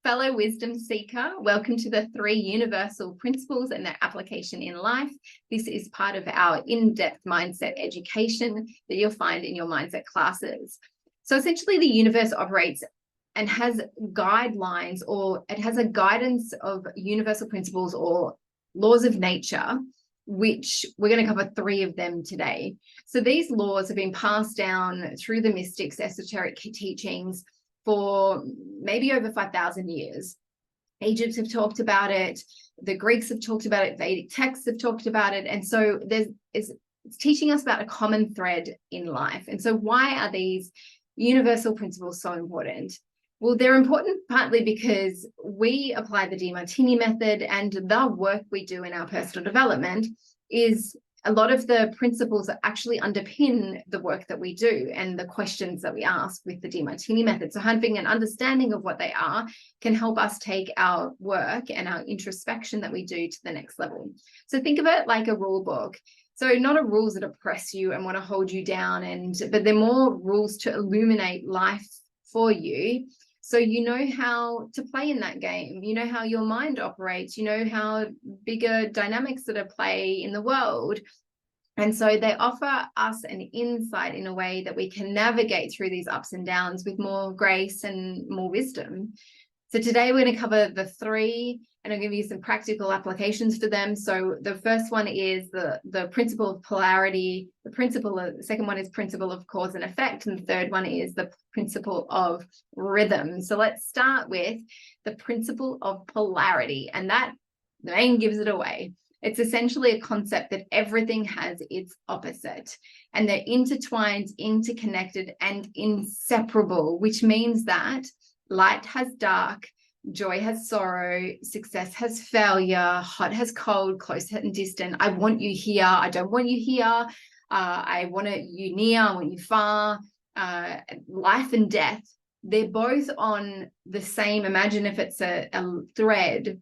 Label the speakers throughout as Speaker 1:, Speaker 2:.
Speaker 1: Fellow wisdom seeker, welcome to the 3 universal principles and their application in life. This is part of our in-depth mindset education that you'll find in your mindset classes. So essentially the universe operates and has guidelines, or it has a guidance of universal principles or laws of nature, which we're going to cover 3 of them today. So these laws have been passed down through the mystics' esoteric teachings for maybe over 5,000 years. Egypt have talked about it, the Greeks have talked about it, Vedic texts have talked about it, and so it's teaching us about a common thread in life. And so why are these universal principles so important? Well, they're important partly because we apply the Demartini method, and the work we do in our personal development is a lot of the principles that actually underpin the work that we do and the questions that we ask with the Demartini method. So having an understanding of what they are can help us take our work and our introspection that we do to the next level. So think of it like a rule book. So not a rules that oppress you and want to hold you down, but they're more rules to illuminate life for you. So you know how to play in that game, you know how your mind operates, you know how bigger dynamics that are play in the world. And so they offer us an insight in a way that we can navigate through these ups and downs with more grace and more wisdom. So today we're going to cover the 3, and I'll give you some practical applications for them. So the first one is the principle of polarity. The second one is principle of cause and effect. And the third one is the principle of rhythm. So let's start with the principle of polarity. And that, the name gives it away. It's essentially a concept that everything has its opposite, and they're intertwined, interconnected, and inseparable, which means that light has dark, joy has sorrow, success has failure, hot has cold, close and distant. I want you here, I don't want you here. I want you near, I want you far. Life and death, they're both on the same, imagine if it's a thread,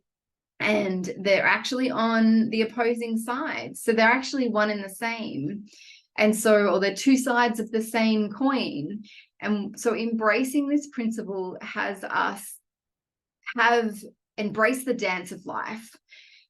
Speaker 1: and they're actually on the opposing sides. So they're actually one and the same. And so, or they're 2 sides of the same coin. And so embracing this principle has us embrace the dance of life.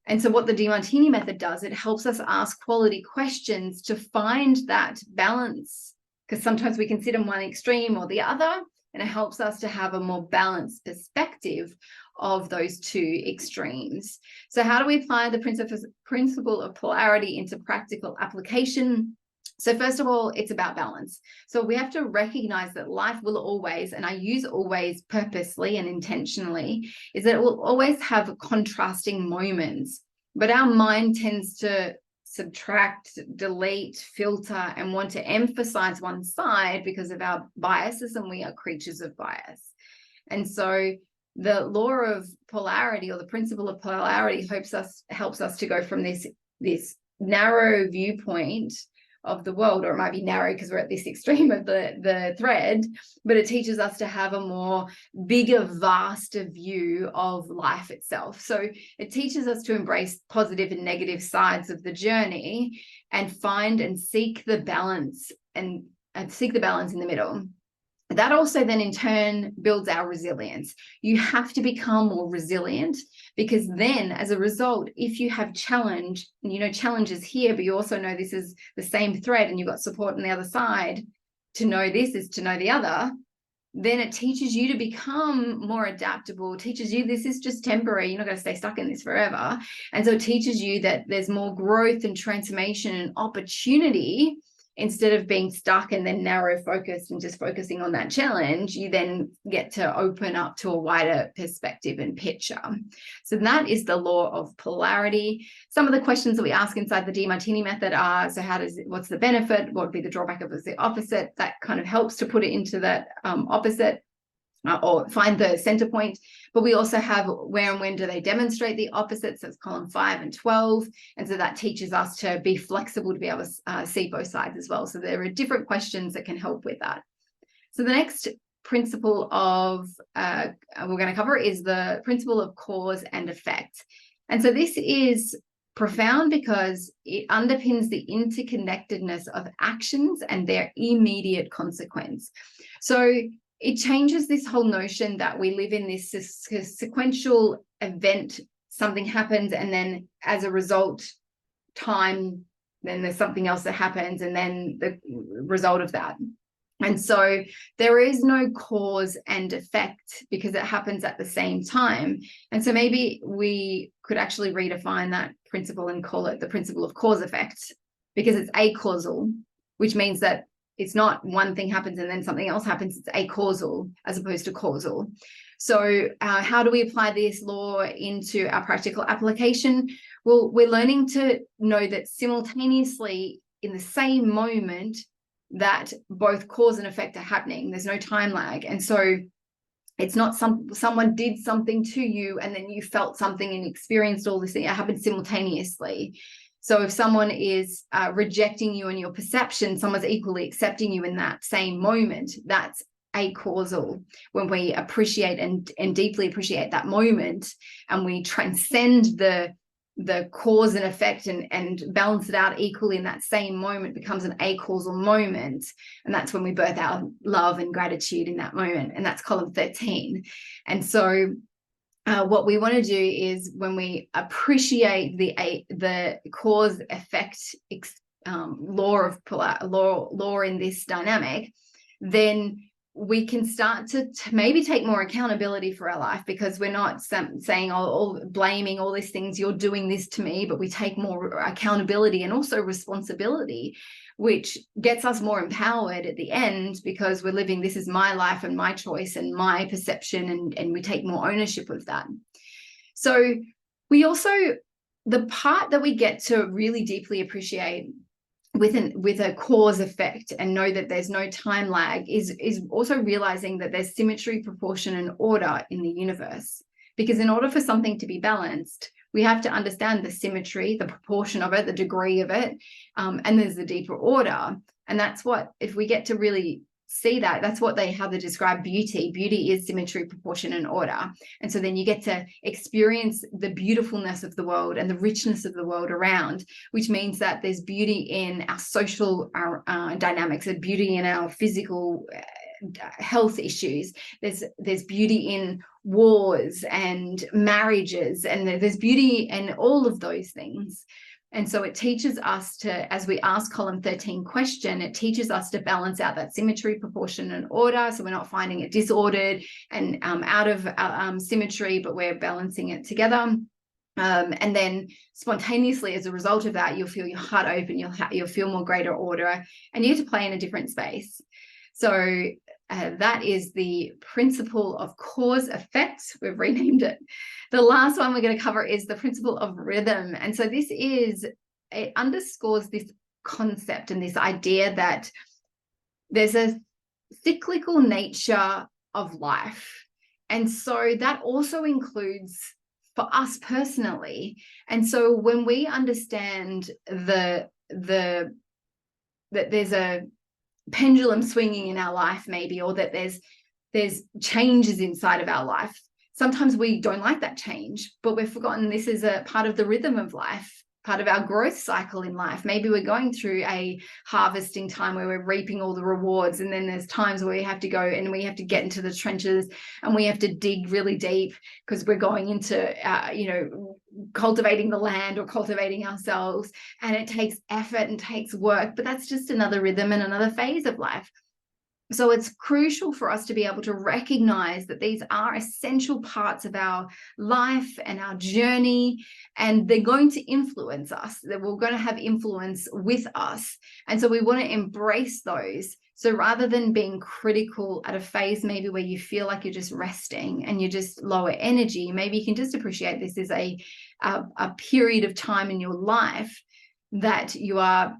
Speaker 1: And so what the Demartini method does, it helps us ask quality questions to find that balance, because sometimes we can sit in one extreme or the other, and it helps us to have a more balanced perspective of those 2 extremes. So how do we apply the principle of polarity into practical application? So first of all, it's about balance. So we have to recognize that life will always, and I use always purposely and intentionally, is that it will always have contrasting moments, but our mind tends to subtract, delete, filter, and want to emphasize one side because of our biases, and we are creatures of bias. And so the law of polarity, or the principle of polarity, helps us to go from this narrow viewpoint of the world, or it might be narrow because we're at this extreme of the thread, but it teaches us to have a more bigger, vaster view of life itself. So it teaches us to embrace positive and negative sides of the journey and find and seek the balance, and seek the balance in the middle. That also then in turn builds our resilience. You have to become more resilient, because then as a result, if you have challenge, and you know challenge is here, but you also know this is the same thread and you've got support on the other side, to know this is to know the other, then it teaches you to become more adaptable, teaches you this is just temporary, you're not going to stay stuck in this forever. And so it teaches you that there's more growth and transformation and opportunity. Instead of being stuck and then narrow focused and just focusing on that challenge, you then get to open up to a wider perspective and picture. So that is the law of polarity. Some of the questions that we ask inside the Demartini method are, so what's the benefit? What would be the drawback of the opposite? That kind of helps to put it into that opposite, or find the center point. But we also have where and when do they demonstrate the opposites. That's column 5 and 12. And so that teaches us to be flexible, to be able to see both sides as well. So there are different questions that can help with that. So the next principle of we're going to cover is the principle of cause and effect. And so this is profound because it underpins the interconnectedness of actions and their immediate consequence. So it changes this whole notion that we live in this sequential event. Something happens, and then as a result, time, then there's something else that happens, and then the result of that. And so there is no cause and effect because it happens at the same time. And so maybe we could actually redefine that principle and call it the principle of cause effect, because it's acausal, which means that it's not one thing happens and then something else happens. It's acausal as opposed to causal. So how do we apply this law into our practical application? Well, we're learning to know that simultaneously in the same moment that both cause and effect are happening. There's no time lag. And so it's not someone did something to you and then you felt something and experienced all this thing. It happened simultaneously. So if someone is rejecting you in your perception, someone's equally accepting you in that same moment. That's acausal. When we appreciate and deeply appreciate that moment, and we transcend the cause and effect and balance it out equally in that same moment, becomes an acausal moment. And that's when we birth our love and gratitude in that moment. And that's column 13. And so what we want to do is, when we appreciate the cause effect law in this dynamic, then we can start to maybe take more accountability for our life, because we're not saying, blaming all these things, you're doing this to me, but we take more accountability and also responsibility, which gets us more empowered at the end, because we're living, this is my life and my choice and my perception, and we take more ownership of that. So we also, the part that we get to really deeply appreciate with a cause effect and know that there's no time lag is also realizing that there's symmetry, proportion, and order in the universe. Because in order for something to be balanced, we have to understand the symmetry, the proportion of it, the degree of it, and there's the deeper order. And that's what, if we get to really see that, that's what how they describe beauty. Beauty is symmetry, proportion, and order. And so then you get to experience the beautifulness of the world and the richness of the world around, which means that there's beauty in our social dynamics, and beauty in our physical health issues. There's beauty in wars and marriages, and there's beauty in all of those things. And so it teaches us to, as we ask column 13 question, it teaches us to balance out that symmetry, proportion, and order. So we're not finding it disordered and out of symmetry, but we're balancing it together. And then spontaneously, as a result of that, you'll feel your heart open, you'll feel more greater order, and you get to play in a different space. So that is the principle of cause effect. We've renamed it. The last one we're going to cover is the principle of rhythm. And so it underscores this concept and this idea that there's a cyclical nature of life. And so that also includes for us personally. And so when we understand that there's a pendulum swinging in our life, maybe, or that there's changes inside of our life, sometimes we don't like that change, but we've forgotten this is a part of the rhythm of life, part of our growth cycle in life. Maybe we're going through a harvesting time where we're reaping all the rewards, and then there's times where we have to go and we have to get into the trenches and we have to dig really deep because we're going into cultivating the land or cultivating ourselves, and it takes effort and takes work, but that's just another rhythm and another phase of life. So it's crucial for us to be able to recognize that these are essential parts of our life and our journey, and they're going to influence us, that we're going to have influence with us. And so we want to embrace those. So rather than being critical at a phase maybe where you feel like you're just resting and you're just lower energy, maybe you can just appreciate this is a period of time in your life that you are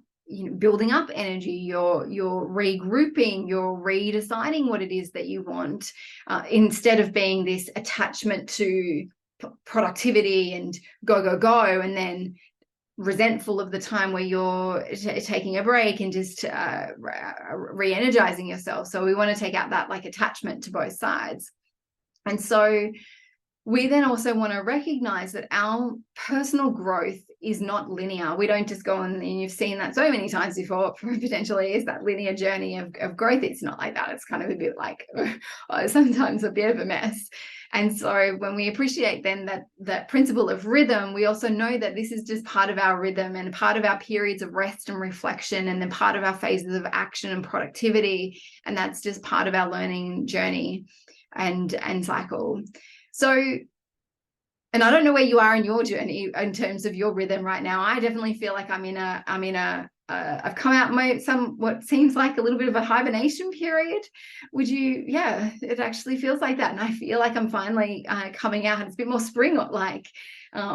Speaker 1: building up energy, you're regrouping, you're redeciding what it is that you want, instead of being this attachment to productivity and go, and then resentful of the time where you're taking a break and just re-energizing yourself. So we want to take out that like attachment to both sides. And so we then also want to recognize that our personal growth is not linear. We don't just go on, and you've seen that so many times before, potentially, is that linear journey of growth. It's not like that. It's kind of a bit like, sometimes a bit of a mess. And so when we appreciate then that principle of rhythm, we also know that this is just part of our rhythm and part of our periods of rest and reflection, and then part of our phases of action and productivity. And that's just part of our learning journey and cycle. So, and I don't know where you are in your journey in terms of your rhythm right now. I definitely feel like I've come out what seems like a little bit of a hibernation period. It actually feels like that. And I feel like I'm finally coming out. It's a bit more spring-like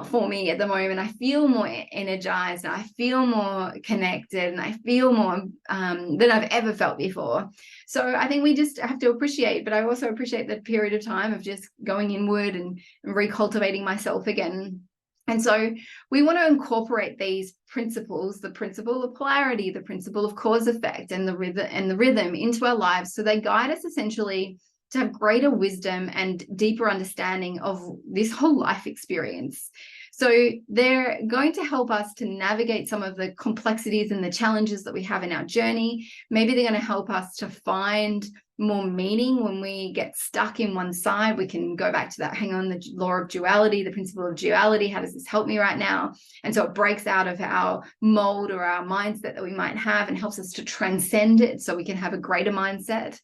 Speaker 1: for me at the moment. I feel more energized, and I feel more connected, and I feel more than I've ever felt before. So I think we just have to appreciate, but I also appreciate the period of time of just going inward and recultivating myself again. And so we want to incorporate these principles, the principle of polarity, the principle of cause effect, and the rhythm into our lives, so they guide us essentially to have greater wisdom and deeper understanding of this whole life experience. So they're going to help us to navigate some of the complexities and the challenges that we have in our journey. Maybe they're going to help us to find more meaning when we get stuck in one side. We can go back to that, hang on, the law of duality, the principle of duality. How does this help me right now? And so it breaks out of our mold or our mindset that we might have and helps us to transcend it so we can have a greater mindset.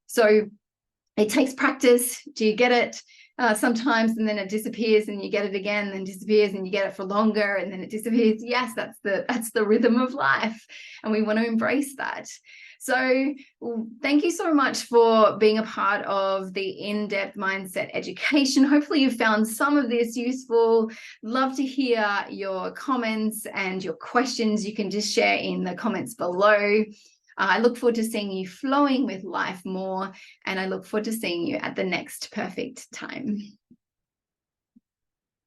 Speaker 1: So it takes practice. Do you get it? Sometimes, and then it disappears, and you get it again, then disappears, and you get it for longer, and then it disappears. Yes, that's the rhythm of life, and we want to embrace that. So thank you so much for being a part of the in-depth mindset education. Hopefully you found some of this useful. Love to hear your comments and your questions. You can just share in the comments below. I look forward to seeing you flowing with life more, and I look forward to seeing you at the next perfect time.